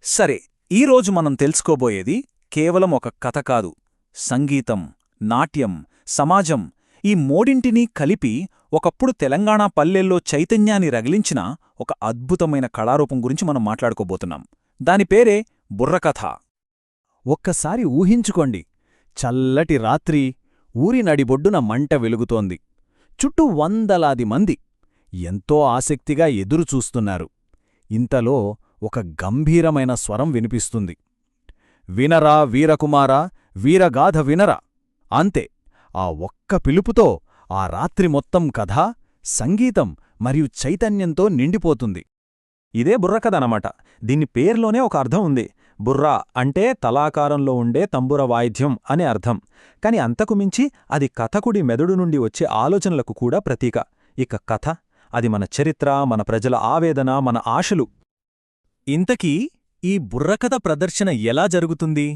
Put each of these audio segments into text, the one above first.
సరే, ఈరోజు మనం తెలుసుకోబోయేది కేవలం ఒక కథ కాదు. సంగీతం, నాట్యం, సమాజం ఈ మూడింటినీ కలిపి ఒకప్పుడు తెలంగాణ పల్లెల్లో చైతన్యాన్ని రగిలించిన ఒక అద్భుతమైన కళారూపం గురించి మనం మాట్లాడుకోబోతున్నాం. దాని పేరే బుర్రకథ. ఒక్కసారి ఊహించుకోండి, చల్లటి రాత్రి, ఊరి నడిబొడ్డున మంట వెలుగుతోంది. చుట్టూ వందలాది మంది ఎంతో ఆసక్తిగా ఎదురుచూస్తున్నారు. ఇంతలో ఒక గంభీరమైన స్వరం వినిపిస్తుంది. వినరా వీరకుమారా, వీరగాథ వినరా. అంతే, ఆ ఒక్క పిలుపుతో ఆ రాత్రి మొత్తం కథ, సంగీతం మరియు చైతన్యంతో నిండిపోతుంది. ఇదే బుర్రకథ అన్నమాట. దీని పేర్లోనే ఒక అర్థం ఉంది. బుర్రా అంటే తలాకారంలో ఉండే తంబుర వాయిద్యం అనే అర్థం. కాని అంతకుమించి అది కథకుడి మెదడు నుండి వచ్చే ఆలోచనలకు కూడా ప్రతీక. ఇక కథ, అది మన చరిత్ర, మన ప్రజల ఆవేదన, మన ఆశలు. ఇంతకీ ఈ బుర్రకథ ప్రదర్శన ఎలా జరుగుతుంది?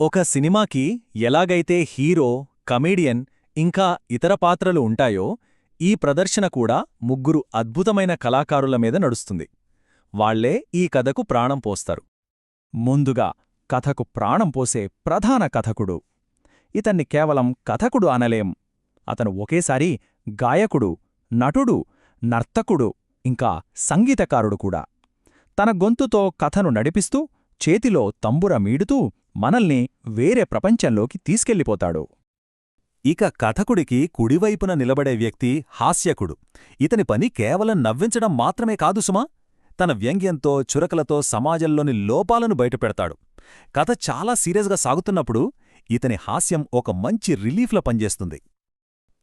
ఒక సినిమాకి ఎలాగైతే హీరో, కమేడియన్ ఇంకా ఇతర పాత్రలు ఉంటాయో, ఈ ప్రదర్శన కూడా ముగ్గురు అద్భుతమైన కళాకారుల మీద నడుస్తుంది. వాళ్లే ఈ కథకు ప్రాణం పోస్తారు. ముందుగా కథకు ప్రాణం పోసే ప్రధాన కథకుడు. ఇతన్ని కేవలం కథకుడు అనలేం. అతను ఒకేసారి గాయకుడు, నటుడు, నర్తకుడు ఇంకా సంగీతకారుడు కూడా. తన గొంతుతో కథను నడిపిస్తూ, చేతిలో తంబుర మీడుతూ మనల్ని వేరే ప్రపంచంలోకి తీసుకెళ్ళిపోతాడు. ఇక కథకుడికి కుడివైపున నిలబడే వ్యక్తి హాస్యకుడు. ఇతని పని కేవలం నవ్వించడం మాత్రమే కాదు సుమా, తన వ్యంగ్యంతో, చురకలతో సమాజంలోని లోపాలను బయటపెడతాడు. కథ చాలా సీరియస్గా సాగుతున్నప్పుడు ఇతని హాస్యం ఒక మంచి రిలీఫ్లా పనిచేస్తుంది.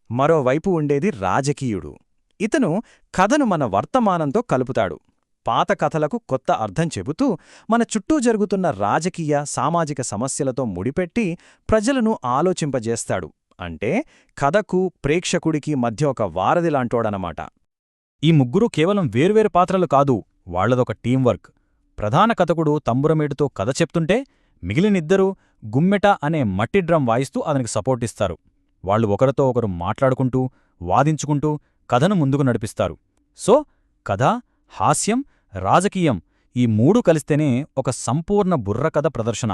మరోవైపు ఉండేది రాజకీయుడు. ఇతను కథను మన వర్తమానంతో కలుపుతాడు. పాత కథలకు కొత్త అర్థం చెబుతూ మన చుట్టూ జరుగుతున్న రాజకీయ, సామాజిక సమస్యలతో ముడిపెట్టి ప్రజలను ఆలోచింపజేస్తాడు. అంటే కథకు, ప్రేక్షకుడికి మధ్య ఒక వారధిలాంటోడనమాట. ఈ ముగ్గురు కేవలం వేర్వేరు పాత్రలు కాదు, వాళ్లదొక టీంవర్క్. ప్రధాన కథకుడు తంబురమేటుతో కథ చెప్తుంటే, మిగిలినిద్దరూ గుమ్మెట అనే మట్టి డ్రమ్ వాయిస్తూ అతనికి సపోర్టిస్తారు. వాళ్లు ఒకరితో ఒకరు మాట్లాడుకుంటూ, వాదించుకుంటూ కథను ముందుకు నడిపిస్తారు. సో కథ, హాస్యం, రాజకీయం ఈ మూడు కలిస్తేనే ఒక సంపూర్ణ బుర్రకథ ప్రదర్శన.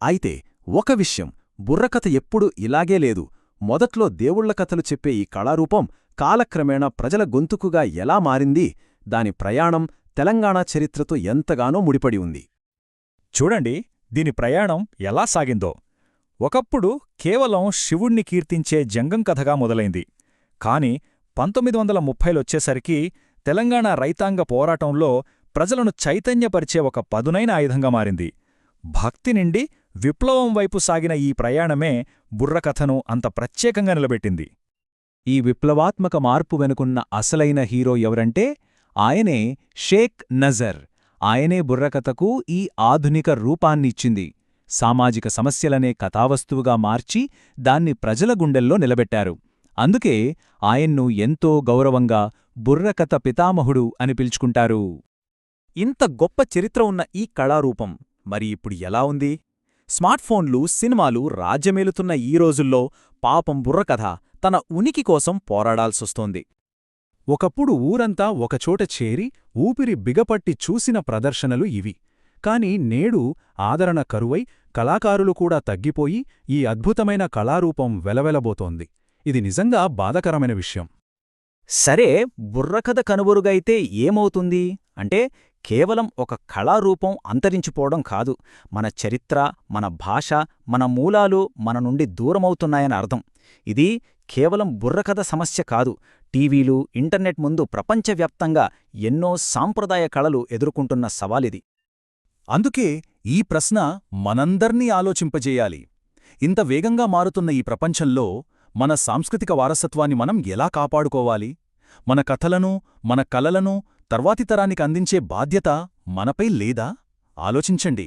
అయితే ఒక విషయం, బుర్రకథ ఎప్పుడూ ఇలాగే లేదు. మొదట్లో దేవుళ్ల కథలు చెప్పే ఈ కళారూపం కాలక్రమేణా ప్రజల గొంతుకుగా ఎలా మారింది, దాని ప్రయాణం తెలంగాణ చరిత్రతో ఎంతగానో ముడిపడి ఉంది. చూడండి, దీని ప్రయాణం ఎలా సాగిందో. ఒకప్పుడు కేవలం శివుణ్ణి కీర్తించే జంగం కథగా మొదలైంది. కాని 1930లొచ్చేసరికి తెలంగాణ రైతాంగ పోరాటంలో ప్రజలను చైతన్యపరిచే ఒక పదునైన ఆయుధంగా మారింది. భక్తి నిండి విప్లవం వైపు సాగిన ఈ ప్రయాణమే బుర్రకథను అంత ప్రత్యేకంగా నిలబెట్టింది. ఈ విప్లవాత్మక మార్పు వెనుకున్న అసలైన హీరో ఎవరంటే ఆయనే షేక్ నజర్. ఆయనే బుర్రకథకు ఈ ఆధునిక రూపాన్నిచ్చింది. సామాజిక సమస్యలనే కథావస్తువుగా మార్చి దాన్ని ప్రజల గుండెల్లో నిలబెట్టారు. అందుకే ఆయన్ను ఎంతో గౌరవంగా బుర్రకథ పితామహుడు అని పిలుచుకుంటారు. ఇంత గొప్ప చరిత్ర ఉన్న ఈ కళారూపం మరి ఇప్పుడు ఎలా ఉంది? స్మార్ట్ఫోన్లు, సినిమాలు రాజ్యమేలుతున్న ఈ రోజుల్లో పాపం బుర్రకథ తన ఉనికి కోసం పోరాడాల్సొస్తోంది. ఒకప్పుడు ఊరంతా ఒకచోట చేరి ఊపిరి బిగపట్టి చూసిన ప్రదర్శనలు ఇవి. కాని నేడు ఆదరణ కరువై, కళాకారులు కూడా తగ్గిపోయి ఈ అద్భుతమైన కళారూపం వెలవెలబోతోంది. ఇది నిజంగా బాధకరమైన విషయం. సరే, బుర్రకథ కనుబొరుగైతే ఏమవుతుంది అంటే, కేవలం ఒక కళారూపం అంతరించిపోవడం కాదు. మన చరిత్ర, మన భాష, మన మూలాలు మన నుండి దూరమవుతున్నాయని అర్థం. ఇది కేవలం బుర్రకథ సమస్య కాదు. టీవీలు, ఇంటర్నెట్ ముందు ప్రపంచవ్యాప్తంగా ఎన్నో సాంప్రదాయ కళలు ఎదుర్కొంటున్న సవాలిది. అందుకే ఈ ప్రశ్న మనందర్నీ ఆలోచింపజేయాలి. ఇంత వేగంగా మారుతున్న ఈ ప్రపంచంలో మన సాంస్కృతిక వారసత్వాన్ని మనం ఎలా కాపాడుకోవాలి? మన కథలను, మన కళలను తర్వాతి తరానికి అందించే బాధ్యత మనపై లేదా? ఆలోచించండి.